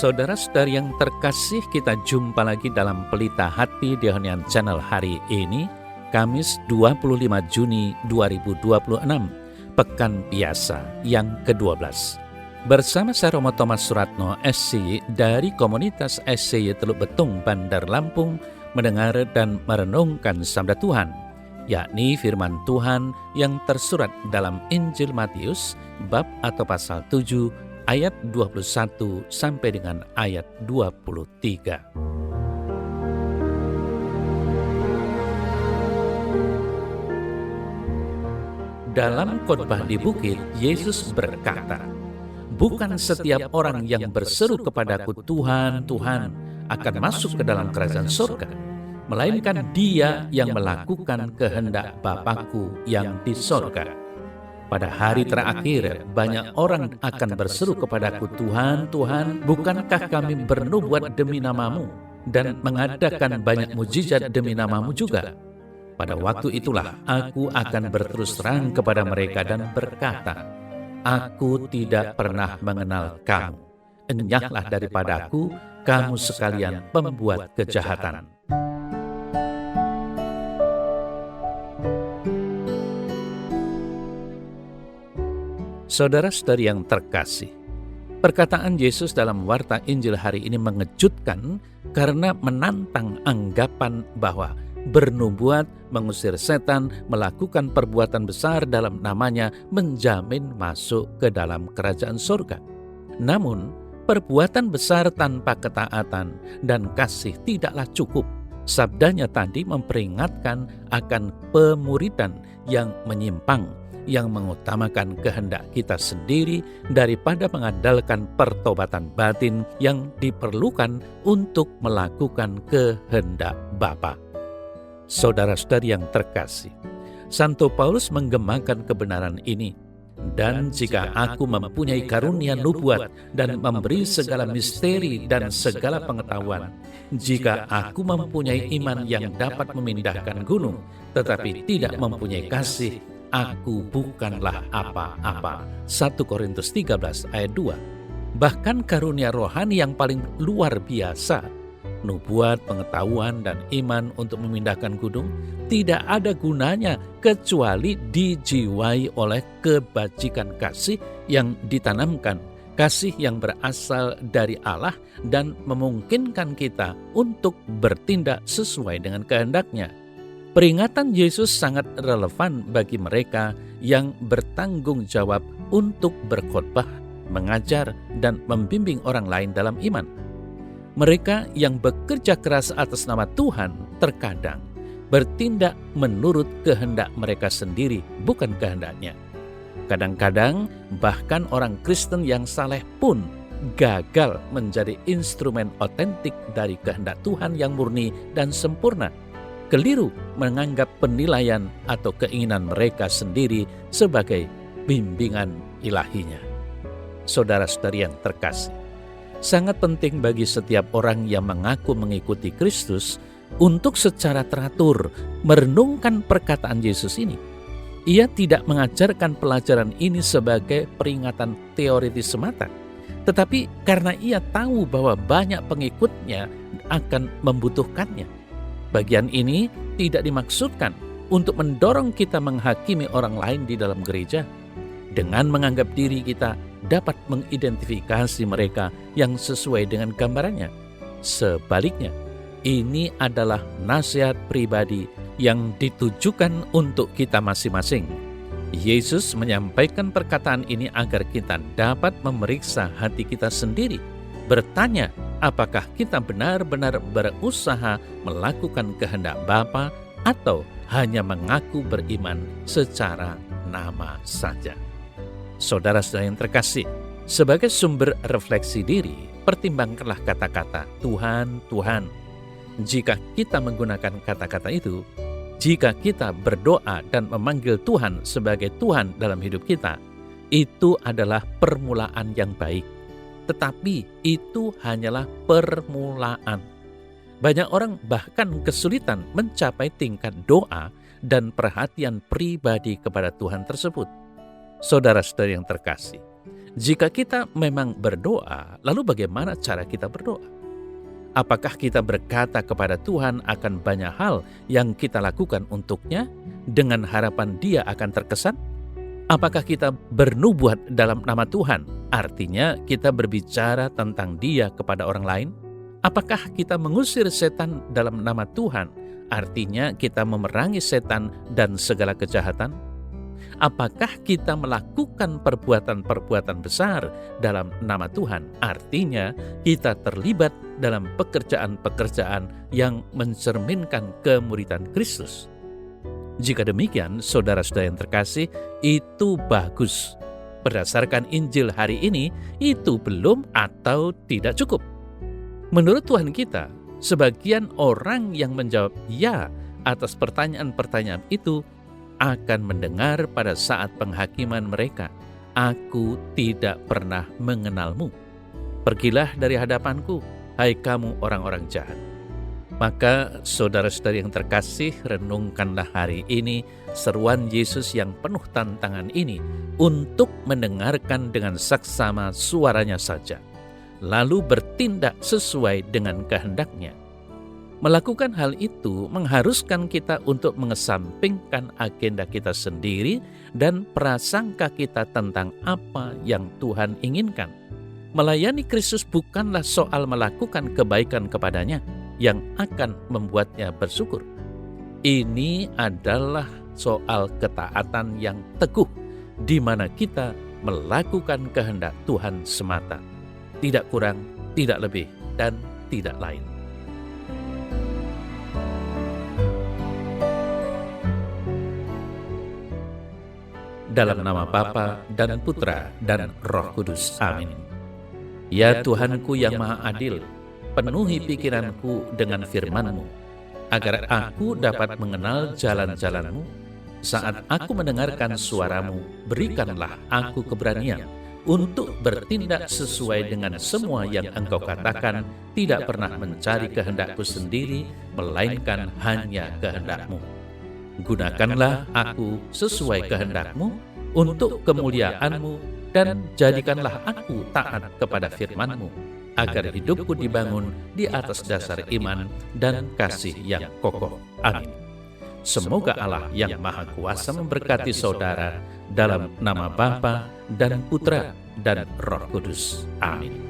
Saudara-saudari yang terkasih, kita jumpa lagi dalam Pelita Hati di Honian Channel hari ini, Kamis 25 Juni 2026, Pekan Biasa yang ke-12. Bersama saya Romo Thomas Suratno, SCY, dari komunitas SCY Teluk Betung, Bandar Lampung, mendengar dan merenungkan sabda Tuhan, yakni firman Tuhan yang tersurat dalam Injil Matius, bab atau pasal 7, ayat 21 sampai dengan ayat 23. Dalam khotbah di bukit, Yesus berkata, "Bukan setiap orang yang berseru kepadaku, Tuhan, Tuhan, akan masuk ke dalam kerajaan surga, melainkan dia yang melakukan kehendak Bapa-Ku yang di surga. Pada hari terakhir, banyak orang akan berseru kepadaku, Tuhan, Tuhan, bukankah kami bernubuat demi nama-Mu dan mengadakan banyak mujizat demi nama-Mu juga? Pada waktu itulah aku akan berterus terang kepada mereka dan berkata, Aku tidak pernah mengenal kamu. Enyahlah daripadaku, kamu sekalian pembuat kejahatan." Saudara-saudari yang terkasih, perkataan Yesus dalam warta Injil hari ini mengejutkan karena menantang anggapan bahwa bernubuat, mengusir setan, melakukan perbuatan besar dalam namanya menjamin masuk ke dalam kerajaan surga. Namun, perbuatan besar tanpa ketaatan dan kasih tidaklah cukup. Sabdanya tadi memperingatkan akan pemuridan yang menyimpang, yang mengutamakan kehendak kita sendiri daripada mengandalkan pertobatan batin yang diperlukan untuk melakukan kehendak Bapa. Saudara-saudari yang terkasih, Santo Paulus menggemakan kebenaran ini. "Dan jika aku mempunyai karunia nubuat dan memberi segala misteri dan segala pengetahuan, jika aku mempunyai iman yang dapat memindahkan gunung, tetapi tidak mempunyai kasih, aku bukanlah apa-apa." 1 Korintus 13 ayat 2. Bahkan karunia rohani yang paling luar biasa, nubuat, pengetahuan, dan iman untuk memindahkan gunung, tidak ada gunanya kecuali dijiwai oleh kebajikan kasih yang ditanamkan, kasih yang berasal dari Allah dan memungkinkan kita untuk bertindak sesuai dengan kehendak-Nya. Peringatan Yesus sangat relevan bagi mereka yang bertanggung jawab untuk berkhotbah, mengajar, dan membimbing orang lain dalam iman. Mereka yang bekerja keras atas nama Tuhan terkadang bertindak menurut kehendak mereka sendiri, bukan kehendak-Nya. Kadang-kadang bahkan orang Kristen yang saleh pun gagal menjadi instrumen otentik dari kehendak Tuhan yang murni dan sempurna. Keliru menganggap penilaian atau keinginan mereka sendiri sebagai bimbingan ilahinya. Saudara-saudari yang terkasih, sangat penting bagi setiap orang yang mengaku mengikuti Kristus untuk secara teratur merenungkan perkataan Yesus ini. Ia tidak mengajarkan pelajaran ini sebagai peringatan teoritis semata, tetapi karena ia tahu bahwa banyak pengikutnya akan membutuhkannya. Bagian ini tidak dimaksudkan untuk mendorong kita menghakimi orang lain di dalam gereja, dengan menganggap diri kita dapat mengidentifikasi mereka yang sesuai dengan gambarannya. Sebaliknya, ini adalah nasihat pribadi yang ditujukan untuk kita masing-masing. Yesus menyampaikan perkataan ini agar kita dapat memeriksa hati kita sendiri, bertanya apakah kita benar-benar berusaha melakukan kehendak Bapa atau hanya mengaku beriman secara nama saja. Saudara-saudara yang terkasih, sebagai sumber refleksi diri, pertimbangkanlah kata-kata Tuhan, Tuhan. Jika kita menggunakan kata-kata itu, jika kita berdoa dan memanggil Tuhan sebagai Tuhan dalam hidup kita, itu adalah permulaan yang baik. Tetapi itu hanyalah permulaan. Banyak orang bahkan kesulitan mencapai tingkat doa dan perhatian pribadi kepada Tuhan tersebut. Saudara-saudari yang terkasih, Jika kita memang berdoa, lalu bagaimana cara kita berdoa? Apakah kita berkata kepada Tuhan akan banyak hal yang kita lakukan untuknya dengan harapan Dia akan terkesan? Apakah kita bernubuat dalam nama Tuhan? Artinya kita berbicara tentang Dia kepada orang lain? Apakah kita mengusir setan dalam nama Tuhan? Artinya kita memerangi setan dan segala kejahatan? Apakah kita melakukan perbuatan-perbuatan besar dalam nama Tuhan? Artinya kita terlibat dalam pekerjaan-pekerjaan yang mencerminkan kemuridan Kristus. Jika demikian, saudara-saudara yang terkasih, itu bagus. Berdasarkan Injil hari ini, itu belum atau tidak cukup. Menurut Tuhan kita, sebagian orang yang menjawab ya atas pertanyaan-pertanyaan itu akan mendengar pada saat penghakiman mereka, "Aku tidak pernah mengenalmu. Pergilah dari hadapanku, hai kamu orang-orang jahat." Maka saudara-saudari yang terkasih, renungkanlah hari ini seruan Yesus yang penuh tantangan ini untuk mendengarkan dengan saksama suaranya saja, lalu bertindak sesuai dengan kehendaknya. Melakukan hal itu mengharuskan kita untuk mengesampingkan agenda kita sendiri dan prasangka kita tentang apa yang Tuhan inginkan. Melayani Kristus bukanlah soal melakukan kebaikan kepadanya yang akan membuatnya bersyukur. Ini adalah soal ketaatan yang teguh, di mana kita melakukan kehendak Tuhan semata, tidak kurang, tidak lebih, dan tidak lain. Dalam nama Bapa dan Putra dan Roh Kudus. Amin. Ya Tuhanku yang Maha Adil, penuhi pikiranku dengan firman-Mu, agar aku dapat mengenal jalan-jalan-Mu. Saat aku mendengarkan suara-Mu, berikanlah aku keberanian untuk bertindak sesuai dengan semua yang Engkau katakan, tidak pernah mencari kehendakku sendiri, melainkan hanya kehendak-Mu. Gunakanlah aku sesuai kehendak-Mu untuk kemuliaan-Mu, dan jadikanlah aku taat kepada firman-Mu, agar hidupku dibangun di atas dasar iman dan kasih yang kokoh. Amin. Semoga Allah yang Maha Kuasa memberkati saudara dalam nama Bapa dan Putra dan Roh Kudus. Amin.